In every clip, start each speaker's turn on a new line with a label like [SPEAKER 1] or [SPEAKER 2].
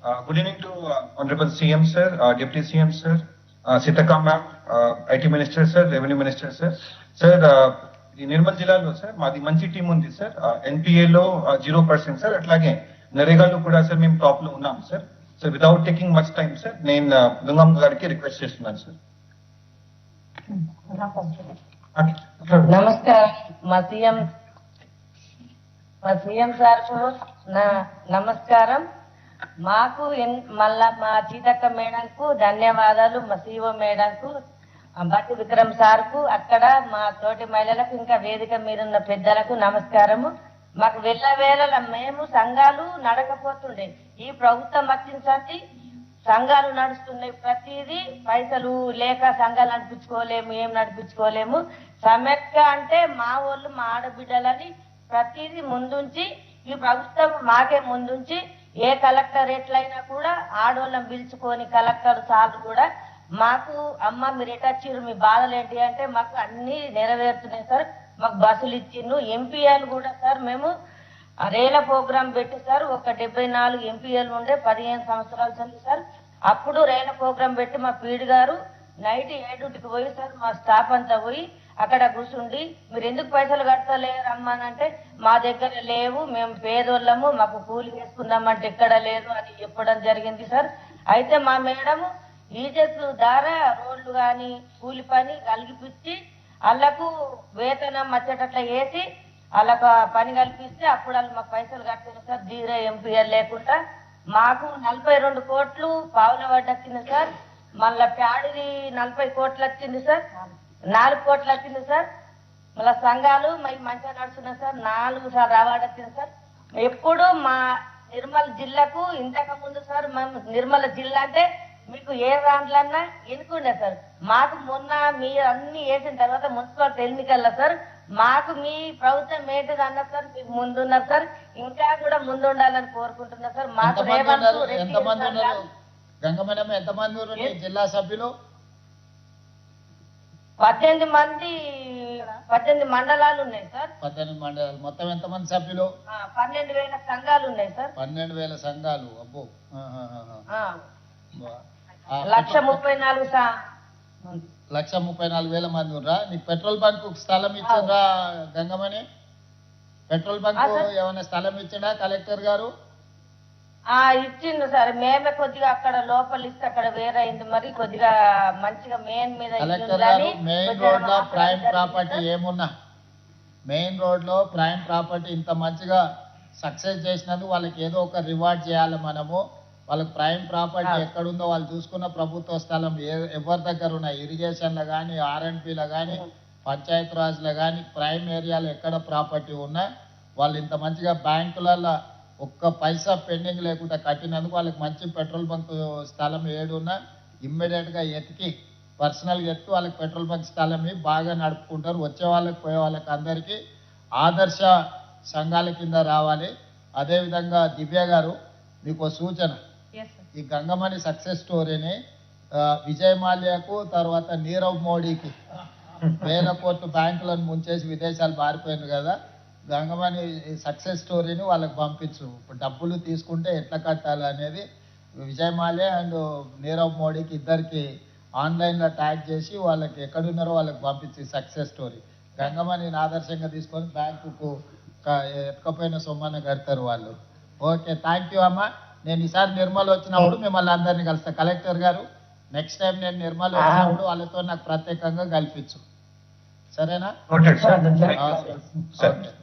[SPEAKER 1] Good evening to Honorable CM sir, Deputy CM sir, Sitaka ma'am, IT Minister sir, Revenue Minister sir. Sir, ఈ నిర్మల్ జిల్లాలో sir మాది మంచి team ఉంది sir. ఎన్పిఏలో 0% sir, అట్లాగే నరేగాలో కూడా sir మేము టాప్ లో ఉన్నాం sir. So without taking much time sir, నేను గంగమ్మ గారికి రిక్వెస్ట్ చేస్తున్నాను సార్.
[SPEAKER 2] నమస్కారం మా సీఎం సార్ నా నమస్కారం. మాకు మళ్ళా మా సీతక్క మేడంకు ధన్యవాదాలు, మా సిఓ మేడంకు, బట్టి విక్రమ్ సార్కు, అక్కడ మా తోటి మహిళలకు, ఇంకా వేదిక మీదున్న పెద్దలకు నమస్కారము. మాకు వెళ్ళవేళ మేము సంఘాలు నడకపోతుండే, ఈ ప్రభుత్వం వచ్చింది సంఘాలు నడుస్తున్నాయి. ప్రతిదీ పైసలు లేక సంఘాలు నడిపించుకోలేము, ఏం నడిపించుకోలేము. సమైక్య అంటే మా వాళ్ళు మా ఆడబిడ్డలని ప్రతిదీ ముందుంచి, ఈ ప్రభుత్వం మాకే ముందుంచి ఏ కలెక్టరేట్లు అయినా కూడా ఆడోళ్ళని పిలుచుకొని కలెక్టర్ సార్లు కూడా మాకు అమ్మ మీరు ఎటొచ్చిర్రు, మీ బాధలు ఏంటి అంటే మాకు అన్ని నెరవేరుతున్నాయి సార్. మాకు బస్సులు ఇచ్చిండ్రు. ఎంపీఎల్ కూడా సార్ మేము రేల ప్రోగ్రాం పెట్టి సార్, ఒక 74 ఎంపీఎల్ ఉండే 15 సంవత్సరాలు ఉంది సార్. అప్పుడు రేల ప్రోగ్రాం పెట్టి మా పీడి గారు నైట్ 7కి పోయి సార్ మా స్టాఫ్ అంతా పోయి అక్కడ కూర్చుండి మీరు ఎందుకు పైసలు కడతలేరు రమ్మనంటే మా దగ్గర లేవు, మేము పేదోళ్ళము, మాకు కూలి వేసుకుందామంటే ఎక్కడ లేదు అని చెప్పడం జరిగింది సార్. అయితే మా మేడము ఈజెస్ ద్వారా రోడ్లు కానీ కూలి పని కలిగిపించి వాళ్ళకు వేతనం వచ్చేటట్లా వేసి వాళ్ళకు పని కల్పిస్తే అప్పుడు వాళ్ళు మాకు పైసలు కడుతున్నారు సార్. 0 ఎంపీఎల్ లేకుండా మాకు 42 కోట్లు పావుల వడ్డీ వచ్చింది సార్. మళ్ళా ప్యాడిది 40 కోట్లు వచ్చింది సార్, 4 కోట్లు వచ్చింది సార్. మళ్ళా సంఘాలు మంచిగా నడుస్తున్నాయి సార్. 4 సార్లు అవార్డు వచ్చింది సార్. ఎప్పుడు మా నిర్మల్ జిల్లాకు ఇంతకు ముందు సార్ మేము నిర్మల్ జిల్లా అంటే మీకు ఏ రాండ్లన్నా ఎన్నుకుండే సార్. మాకు మొన్న మీరు అన్ని వేసిన తర్వాత మున్సిపాలిటీ ఎన్నికల్లో సార్ మాకు మీ ప్రభుత్వం ఏంటిది అన్నారు సార్, మీకు ముందున్నారు సార్, ఇంకా కూడా ముందు ఉండాలని కోరుకుంటున్నారు సార్. మాకు
[SPEAKER 3] జిల్లా సభ్యులు
[SPEAKER 2] 18 మండలాలు ఉన్నాయి సార్.
[SPEAKER 3] 18 మండలాలు. మొత్తం ఎంతమంది సభ్యులు?
[SPEAKER 2] 12,000 సంఘాలు ఉన్నాయి సార్.
[SPEAKER 3] 12,000 సంఘాలు. అబ్బో, 1,34,000 మంది ఉన్నా. నీకు పెట్రోల్ బంక్ స్థలం ఇచ్చిండ్రా గంగమని? పెట్రోల్ బంక్ ఏమైనా స్థలం ఇచ్చిండా కలెక్టర్ గారు?
[SPEAKER 2] ఇచ్చిండు సార్. మేమే కొద్దిగా అక్కడ లోపల ఇస్తే అక్కడ వేరైంది, మరి కొద్దిగా మంచిగా మెయిన్ మీద
[SPEAKER 3] కలెక్టర్ గారు మెయిన్ రోడ్ లో ప్రైమ్ ప్రాపర్టీ ఏమున్నా, మెయిన్ రోడ్ లో ప్రైమ్ ప్రాపర్టీ ఇంత మంచిగా సక్సెస్ చేసినందుకు వాళ్ళకి ఏదో ఒక రివార్డ్ చేయాలి మనము. వాళ్ళకి ప్రైమ్ ప్రాపర్టీ ఎక్కడుందో వాళ్ళు చూసుకున్న ప్రభుత్వ స్థలం ఎవరి దగ్గర ఉన్నాయి, ఇరిగేషన్లో కానీ ఆర్ఎండ్పీలో కానీ పంచాయత్ రాజ్లో కానీ ప్రైమ్ ఏరియాలో ఎక్కడ ప్రాపర్టీ ఉన్నా వాళ్ళు ఇంత మంచిగా బ్యాంకులలో ఒక్క పైసా పెండింగ్ లేకుండా కట్టినందుకు వాళ్ళకి మంచి పెట్రోల్ బంక్ స్థలం ఏడున్నా ఇమ్మీడియట్గా ఎతికి పర్సనల్గా ఎత్తి వాళ్ళకి పెట్రోల్ బంక్ స్థలం బాగా నడుపుకుంటారు. వచ్చే వాళ్ళకి పోయే వాళ్ళకి అందరికీ ఆదర్శ సంఘాల కింద రావాలి. అదేవిధంగా దివ్య గారు మీకు సూచన, ఈ గంగమణి సక్సెస్ స్టోరీని విజయ్ మాల్యాకు తర్వాత నీరవ్ మోడీకి 1000 కోట్లు బ్యాంకులను ముంచేసి విదేశాలు పారిపోయింది కదా, గంగమణి సక్సెస్ స్టోరీని వాళ్ళకి పంపించు. ఇప్పుడు డబ్బులు తీసుకుంటే ఎట్లా కట్టాలి అనేది విజయ్ మాల్యా అండ్ నీరవ్ మోడీకి ఇద్దరికి ఆన్లైన్లో ట్యాగ్ చేసి వాళ్ళకి ఎక్కడున్నారో వాళ్ళకి పంపించి సక్సెస్ స్టోరీ గంగమణిని ఆదర్శంగా తీసుకొని బ్యాంకుకు ఎత్తుకపోయిన సొమ్మన కడతారు వాళ్ళు. ఓకే, థ్యాంక్ యూ అమ్మ. నేను ఈసారి నిర్మల్ వచ్చినప్పుడు మిమ్మల్ని అందరినీ కలుస్తాను. కలెక్టర్ గారు నెక్స్ట్ టైం నేను నిర్మల్ వచ్చినప్పుడు వాళ్ళతో నాకు ప్రత్యేకంగా కల్పించు, సరేనా?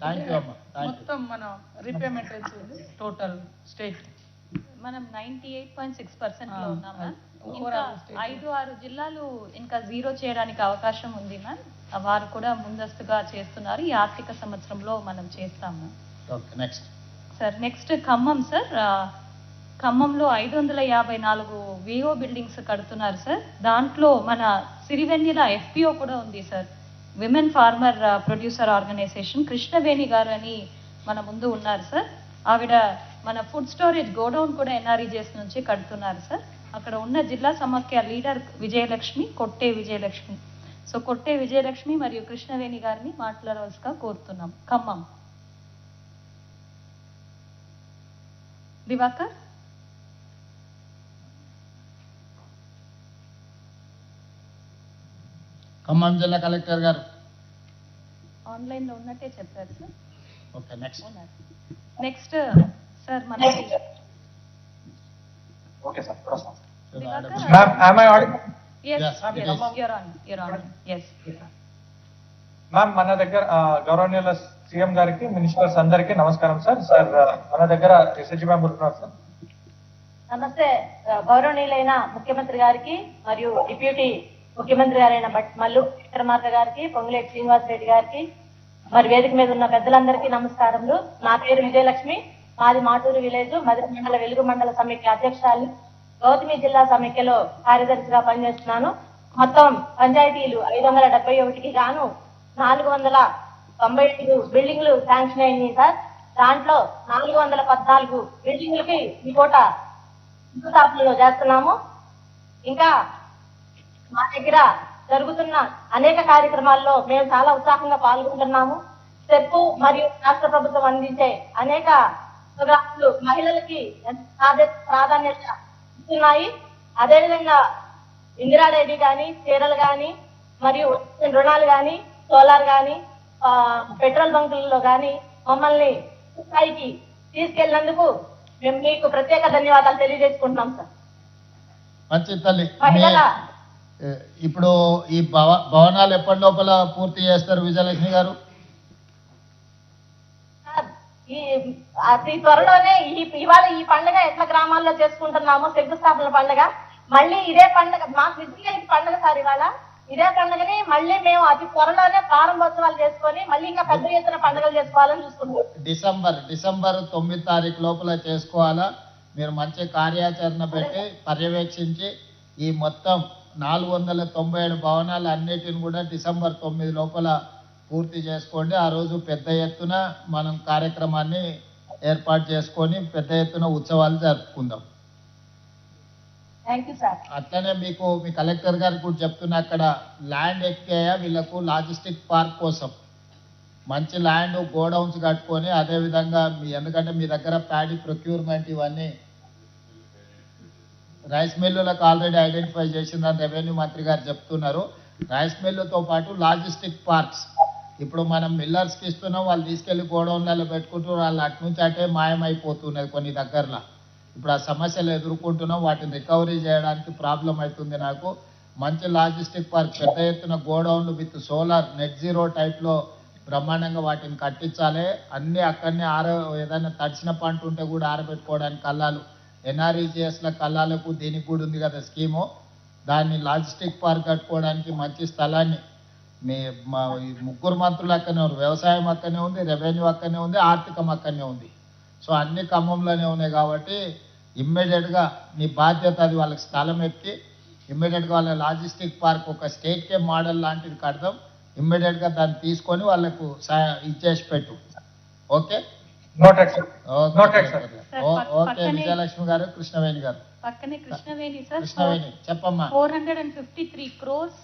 [SPEAKER 3] థ్యాంక్ యూ అమ్మ.
[SPEAKER 4] మొత్తం మన రీపేమెంట్ టోటల్ స్టేట్
[SPEAKER 5] మనం 98.6% లో ఉన్నాం మ్యామ్. ఇంకా 5-6 జిల్లాలు ఇంకా 0 చేయడానికి అవకాశం ఉంది మ్యామ్. వారు కూడా ముందస్తుగా చేస్తున్నారు. ఈ ఆర్థిక సంవత్సరంలో మనం చేస్తాం ma'am.
[SPEAKER 3] Okay, next
[SPEAKER 5] sir. Next Khammam sir. ఖమ్మంలో 554 విఓ బిల్డింగ్స్ కడుతున్నారు సార్. దాంట్లో మన సిరివెన్నెల ఎఫ్పిఓ కూడా ఉంది sir, women farmer producer organization. Krishnaveni గారు అని మన ముందు ఉన్నారు సార్. ఆవిడ మన ఫుడ్ స్టోరేజ్ గోడౌన్ కూడా ఎన్ఆర్ఈజెస్ నుంచి కడుతున్నారు సార్. అక్కడ ఉన్న జిల్లా సమాఖ్య లీడర్ విజయలక్ష్మి, కొట్టే విజయలక్ష్మి. సో కొట్టే విజయలక్ష్మి మరియు కృష్ణవేణి గారిని మాట్లాడవలసిగా కోరుతున్నాం. ఖమ్మం దివాకర్.
[SPEAKER 3] ఖమ్మం జిల్లా కలెక్టర్ గారు.
[SPEAKER 5] ఆన్లైన్లో ఉన్నట్టే చెప్పారు sir.
[SPEAKER 3] Okay, next.
[SPEAKER 5] Next sir మనకి
[SPEAKER 1] okay sir.
[SPEAKER 5] Diwakar
[SPEAKER 1] ma'am, am I audible?
[SPEAKER 5] yes
[SPEAKER 3] Yes, it
[SPEAKER 5] yes
[SPEAKER 3] is.
[SPEAKER 5] you're on yes
[SPEAKER 1] ma'am, మన దగ్గర గౌరవనీయుల సీఎం గారికి, మినిస్టర్స్ అందరికీ నమస్కారం సార్. సార్, మన దగ్గర ఎస్హెచ్ మ్యామ్ ఉంటున్నారు సార్.
[SPEAKER 2] నమస్తే. గౌరవనీయులైన ముఖ్యమంత్రి గారికి మరియు డిప్యూటీ ముఖ్యమంత్రి గారైన మల్లు విక్రమార్క గారికి, పొంగులేటి శ్రీనివాస్ రెడ్డి గారికి, మరి వేదిక మీద ఉన్న పెద్దలందరికీ నమస్కారములు. నా పేరు విజయలక్ష్మి. మాది మాటూరు విలేజ్, మదిర మండల వెలుగు మండల సమైక్య అధ్యక్షురాలు, గౌతమి జిల్లా సమైక్యలో కార్యదర్శిగా పనిచేస్తున్నాను. మొత్తం పంచాయతీలు 571కి గాను 495 బిల్డింగ్లు శాంక్షన్ అయినాయి సార్. దాంట్లో 414 బిల్డింగ్లకి ఈ పూట శంకుస్థాపనలు చేస్తున్నాము. ఇంకా మా దగ్గర జరుగుతున్న అనేక కార్యక్రమాల్లో మేము చాలా ఉత్సాహంగా పాల్గొంటున్నాము. స్టెప్ మరియు రాష్ట్ర ప్రభుత్వం అందించే అనేక ప్రోగ్రాంలు మహిళలకి ప్రాధాన్యత ఇస్తున్నాయి. అదేవిధంగా ఇందిరా డైరీ కానీ, చీరలు కానీ, మరియు రుణాలు కానీ, సోలార్ కానీ, పెట్రోల్ బంకులలో కానీ మమ్మల్ని స్థాయికి తీసుకెళ్లినందుకు మేము మీకు ప్రత్యేక ధన్యవాదాలు తెలియజేసుకుంటున్నాం సార్.
[SPEAKER 3] మంచి తల్లి.
[SPEAKER 2] మహిళల
[SPEAKER 3] ఇప్పుడు ఈ భవనాలు ఎప్పటి లోపల పూర్తి చేస్తారు విజయలక్ష్మి గారు?
[SPEAKER 2] అతి త్వరలోనే ఇవాళ ఈ పండుగ ఎట్లా గ్రామాల్లో చేసుకుంటున్నామో శంకుస్థాపన పండుగ, మళ్ళీ ఇదే పండుగ మాకు విజయానికి పండుగ సార్. ఇవాళ ఇదే పండుగని మళ్ళీ మేము అతి త్వరలోనే ప్రారంభోత్సవాలు చేసుకొని మళ్ళీ ఇంకా పెద్ద ఎత్తున పండుగలు చేసుకోవాలని చూసుకుంటున్నాం.
[SPEAKER 3] డిసెంబర్ 9 తారీఖు లోపల చేసుకోవాలా? మీరు మంచి కార్యాచరణ పెట్టి పర్యవేక్షించి ఈ మొత్తం 497 భవనాలు అన్నిటిని కూడా డిసెంబర్ 9 లోపల పూర్తి చేసుకోండి. ఆ రోజు పెద్ద ఎత్తున మనం కార్యక్రమాన్ని ఏర్పాటు చేసుకొని పెద్ద ఎత్తున ఉత్సవాలు జరుపుకుందాం.
[SPEAKER 2] Thank you sir.
[SPEAKER 3] అట్లనే మీకు మీ కలెక్టర్ గారికి కూడా చెప్తున్నా, అక్కడ ల్యాండ్ ఎక్కాయా వీళ్ళకు లాజిస్టిక్ పార్క్ కోసం మంచి ల్యాండ్ గోడౌన్స్ కట్టుకొని, అదేవిధంగా ఎందుకంటే మీ దగ్గర ప్యాడీ ప్రొక్యూర్మెంట్ ఇవన్నీ రైస్ మిల్లులకు ఆల్రెడీ ఐడెంటిఫై చేసిందని రెవెన్యూ మంత్రి గారు చెప్తున్నారు. రైస్ మిల్లుతో పాటు లాజిస్టిక్ పార్క్స్ ఇప్పుడు మనం మిల్లర్స్కి ఇస్తున్నాం, వాళ్ళు తీసుకెళ్లి గోడౌన్లలో పెట్టుకుంటూ వాళ్ళు అటు నుంచి అటే మాయమైపోతున్నది కొన్ని దగ్గరలో. ఇప్పుడు ఆ సమస్యలు ఎదుర్కొంటున్నాం, వాటిని రికవరీ చేయడానికి ప్రాబ్లం అవుతుంది. నాకు మంచి లాజిస్టిక్ పార్క్ పెద్ద ఎత్తున గోడౌన్లు విత్ సోలార్ నెట్ జీరో టైప్లో బ్రహ్మాండంగా వాటిని కట్టించాలి. అన్నీ అక్కడనే ఏదైనా తడిచిన పంట ఉంటే కూడా ఆరబెట్టుకోవడానికి కల్లాలు, ఎన్ఆర్ఈజిఎస్ల కల్లాలకు దీనికి కూడా ఉంది కదా స్కీము, దాన్ని లాజిస్టిక్ పార్క్ కట్టుకోవడానికి మంచి స్థలాన్ని మా ముగ్గురు మంత్రులు అక్కడనే ఉన్నారు. వ్యవసాయం అక్కడనే ఉంది, రెవెన్యూ అక్కడనే ఉంది, ఆర్థికం అక్కడనే ఉంది. సో అన్ని ఖమ్మంలోనే ఉన్నాయి కాబట్టి ఇమ్మీడియట్గా మీ బాధ్యత అది. వాళ్ళకి స్థలం ఎక్కి ఇమ్మీడియట్గా వాళ్ళ లాజిస్టిక్ పార్క్ ఒక స్టేట్ కే మోడల్ లాంటిది కడదాం. ఇమ్మీడియట్గా దాన్ని తీసుకొని వాళ్ళకు ఇచ్చేసి పెట్టు. ఓకే ఓకే విజయలక్ష్మి గారు. కృష్ణవేణి గారు
[SPEAKER 5] పక్కనే కృష్ణవేణి సార్.
[SPEAKER 3] కృష్ణవేణి చెప్పమ్మా.
[SPEAKER 5] 453 crores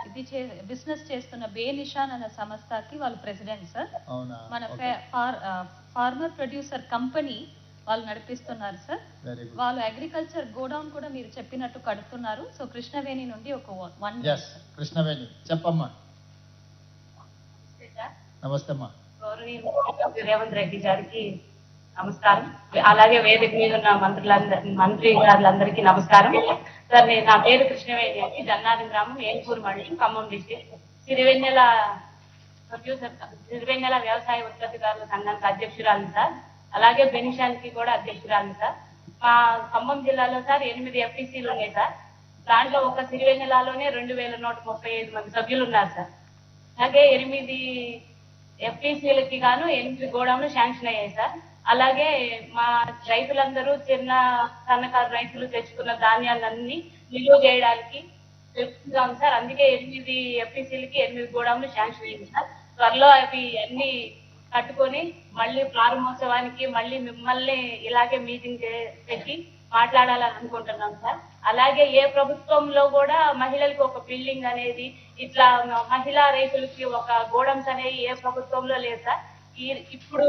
[SPEAKER 5] ఇది బిజినెస్ చేస్తున్న బే నిషాన్ అనే సంస్థకి వాళ్ళు ప్రెసిడెంట్ సార్.
[SPEAKER 3] అవునా?
[SPEAKER 5] మన ఫార్మర్ ప్రొడ్యూసర్ కంపెనీ వాళ్ళు నడిపిస్తున్నారు సార్. వాళ్ళు అగ్రికల్చర్ గోడౌన్ కూడా మీరు చెప్పినట్టు కడుతున్నారు. సో కృష్ణవేణి నుండి ఒక 1
[SPEAKER 3] కృష్ణవేణి చెప్పమ్మా. నమస్తే అమ్మా.
[SPEAKER 6] రేవంత్ రెడ్డి గారికి నమస్కారం. అలాగే వేదిక మీద ఉన్న మంత్రి గారులందరికీ నమస్కారం. సార్, నా పేరు కృష్ణవేణి అండి. జన్నారం గ్రామం, ఏన్పూర్ మండలం, ఖమ్మం డిస్ట్రిక్ట్. సిరివెన్నెల వ్యవసాయ ఉత్పత్తిదారుల సంఘానికి అధ్యక్షురాలు సార్. అలాగే బెనిషానికి కూడా అధ్యక్షురాలు సార్. మా ఖమ్మం జిల్లాలో సార్ 8 FTCలు ఉన్నాయి సార్. దాంట్లో ఒక సిరివెన్నెలలోనే 2135 మంది సభ్యులు ఉన్నారు సార్. అలాగే 8 FTCలకి గాను 8 గోడౌన్లు శాంక్షన్ అయ్యాయి సార్. అలాగే మా రైతులందరూ సన్నకారు రైతులు తెచ్చుకున్న ధాన్యాలన్నీ నిల్వ చేయడానికి చెప్తున్నాం సార్. అందుకే 8 FTCలకి 8 గోడౌన్లు శాంక్షన్ అయ్యింది సార్. త్వరలో అవి అన్ని కట్టుకొని మళ్ళీ ప్రారంభోత్సవానికి మళ్ళీ మిమ్మల్ని ఇలాగే మీటింగ్ పెట్టి మాట్లాడాలని అనుకుంటున్నాం సార్. అలాగే ఏ ప్రభుత్వంలో కూడా మహిళలకు ఒక బిల్డింగ్ అనేది, ఇట్లా మహిళా రైతులకి ఒక గోడౌన్స్ అనేవి ఏ ప్రభుత్వంలో లేదు సార్. ఇప్పుడు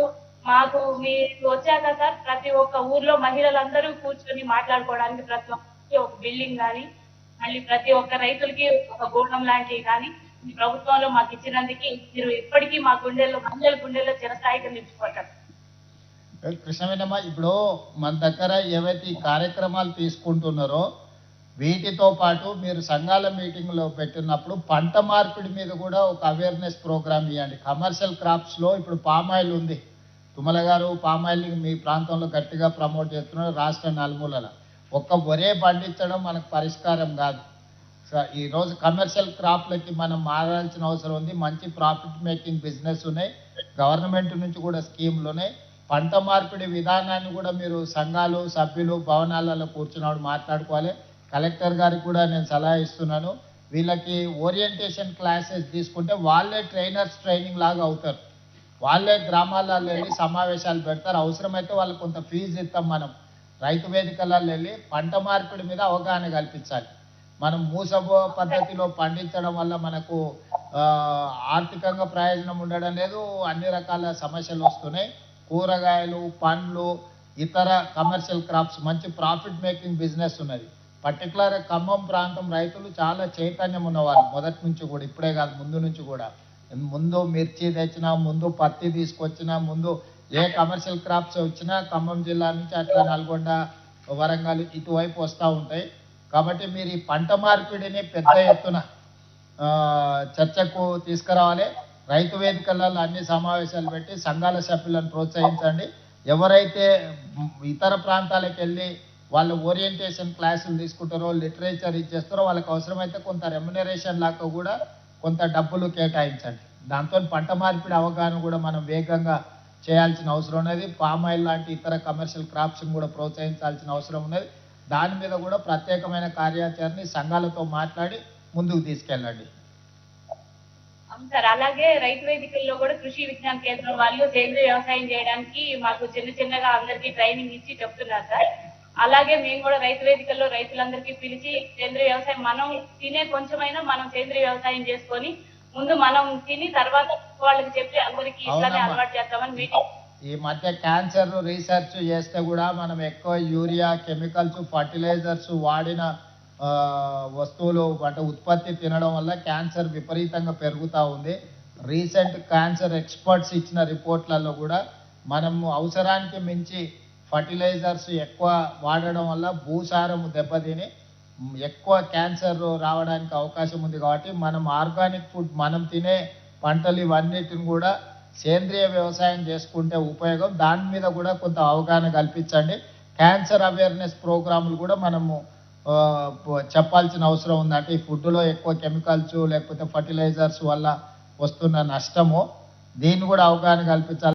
[SPEAKER 6] మాకు మీరు వచ్చాక సార్ ప్రతి ఒక్క ఊర్లో మహిళలందరూ కూర్చొని మాట్లాడుకోవడానికి ప్రతి ఒక్కరికి ఒక బిల్డింగ్ కానీ మళ్ళీ ప్రతి ఒక్క రైతులకి ఒక గూఢం లాంటివి కానీ ఈ ప్రభుత్వంలో మాకు ఇచ్చినందుకు మీరు ఇప్పటికీ మా గుండెల్లో మహిళల గుండెల్లో చిరస్థాయిగా నిలిచిపోతారు.
[SPEAKER 3] కృష్ణవేణమ్మ, ఇప్పుడు మన దగ్గర ఏవైతే ఈ కార్యక్రమాలు తీసుకుంటున్నారో వీటితో పాటు మీరు సంఘాల మీటింగ్లో పెట్టినప్పుడు పంట మార్పిడి మీద కూడా ఒక అవేర్నెస్ ప్రోగ్రామ్ ఇవ్వండి. కమర్షియల్ క్రాప్స్లో ఇప్పుడు పామాయిల్ ఉంది. తుమ్మల గారు పామాయిల్ని మీ ప్రాంతంలో గట్టిగా ప్రమోట్ చేస్తున్నారు రాష్ట్ర నలుమూలల. ఒక్క వరే పండించడం మనకు పరిష్కారం కాదు. ఈరోజు కమర్షియల్ క్రాప్లకి మనం మారాల్సిన అవసరం ఉంది. మంచి ప్రాఫిట్ మేకింగ్ బిజినెస్ ఉన్నాయి, గవర్నమెంట్ నుంచి కూడా స్కీమ్లు ఉన్నాయి. పంట మార్పిడి విధానాన్ని కూడా మీరు సంఘాలు సభ్యులు భవనాలలో కూర్చున్నాడు మాట్లాడుకోవాలి. కలెక్టర్ గారికి కూడా నేను సలహా ఇస్తున్నాను, వీళ్ళకి ఓరియంటేషన్ క్లాసెస్ తీసుకుంటే వాళ్ళే ట్రైనింగ్ లాగా అవుతారు. వాళ్ళే గ్రామాలలో వెళ్ళి సమావేశాలు పెడతారు. అవసరమైతే వాళ్ళకి కొంత ఫీజు ఇస్తాం. మనం రైతు వేదికలలో వెళ్ళి పంట మార్పిడి మీద అవగాహన కల్పించాలి. మనం మూసబో పద్ధతిలో పండించడం వల్ల మనకు ఆర్థికంగా ప్రయోజనం ఉండడం లేదు, అన్ని రకాల సమస్యలు వస్తున్నాయి. కూరగాయలు, పండ్లు, ఇతర కమర్షియల్ క్రాప్స్ మంచి ప్రాఫిట్ మేకింగ్ బిజినెస్ ఉన్నది. పర్టికులర్ ఖమ్మం ప్రాంతం రైతులు చాలా చైతన్యం ఉన్నవాళ్ళు మొదటి నుంచి కూడా, ఇప్పుడే కాదు ముందు నుంచి కూడా. ముందు మిర్చి తెచ్చినా, ముందు పత్తి తీసుకొచ్చినా, ముందు ఏ కమర్షియల్ క్రాప్స్ వచ్చినా ఖమ్మం జిల్లా నుంచి అట్లా నల్గొండ, వరంగల్ ఇటువైపు వస్తూ ఉంటాయి. కాబట్టి మీరు ఈ పంట మార్పిడిని పెద్ద ఎత్తున చర్చకు తీసుకురావాలి. రైతు వేదికలలో అన్ని సమావేశాలు పెట్టి సంఘాల సభ్యులను ప్రోత్సహించండి. ఎవరైతే ఇతర ప్రాంతాలకు వెళ్ళి వాళ్ళు ఓరియంటేషన్ క్లాసులు తీసుకుంటారో, లిటరేచర్ ఇచ్చేస్తారో, వాళ్ళకి అవసరమైతే కొంత రెమ్యునరేషన్ లాగా కూడా కొంత డబ్బులు కేటాయించండి. దాంతో పంట మార్పిడి అవగాహన కూడా మనం వేగంగా చేయాల్సిన అవసరం ఉన్నది. పామాయిల్ లాంటి ఇతర కమర్షియల్ క్రాప్స్ని కూడా ప్రోత్సహించాల్సిన అవసరం ఉన్నది. దాని మీద కూడా ప్రత్యేకమైన కార్యాచరణని సంఘాలతో మాట్లాడి ముందుకు తీసుకెళ్ళండి.
[SPEAKER 6] అవును సార్, అలాగే రైతు వేదికల్లో కూడా కృషి విజ్ఞాన కేంద్రం వాళ్ళు సేంద్రీయ వ్యవసాయం చేయడానికి మాకు చిన్నగా అందరికీ ట్రైనింగ్ ఇచ్చి చెప్తున్నారు సార్. అలాగే మేము కూడా రైతు వేదికల్లో రైతులందరికీ పిలిచి సేంద్రీయ వ్యవసాయం మనం తినే కొంచెమైనా మనం సేంద్రీయ వ్యవసాయం చేసుకొని ముందు మనం తిని తర్వాత వాళ్ళకి చెప్పి అందరికీ ఇట్లానే అలవాటు చేద్దామని మీటింగ్.
[SPEAKER 3] ఈ మధ్య క్యాన్సర్ రీసెర్చ్ చేస్తే కూడా మనం ఎక్కువ యూరియా, కెమికల్స్, ఫర్టిలైజర్స్ వాడిన వస్తువులు అంటే ఉత్పత్తి తినడం వల్ల క్యాన్సర్ విపరీతంగా పెరుగుతూ ఉంది. రీసెంట్ క్యాన్సర్ ఎక్స్పర్ట్స్ ఇచ్చిన రిపోర్ట్లలో కూడా మనం అవసరానికి మించి ఫర్టిలైజర్స్ ఎక్కువ వాడడం వల్ల భూసారం దెబ్బతిని ఎక్కువ క్యాన్సర్ రావడానికి అవకాశం ఉంది. కాబట్టి మనం ఆర్గానిక్ ఫుడ్, మనం తినే పంటలు ఇవన్నిటిని కూడా సేంద్రియ వ్యవసాయం చేసుకుంటే ఉపయోగం. దాని మీద కూడా కొంత అవగాహన కల్పించండి. క్యాన్సర్ అవేర్నెస్ ప్రోగ్రాములు కూడా మనము చెప్పాల్సిన అవసరం ఉంది. అంటే ఈ ఫుడ్లో ఎక్కువ కెమికల్స్ లేకపోతే ఫర్టిలైజర్స్ వల్ల వస్తున్న నష్టము, దీన్ని కూడా అవగాహన కల్పించాలి.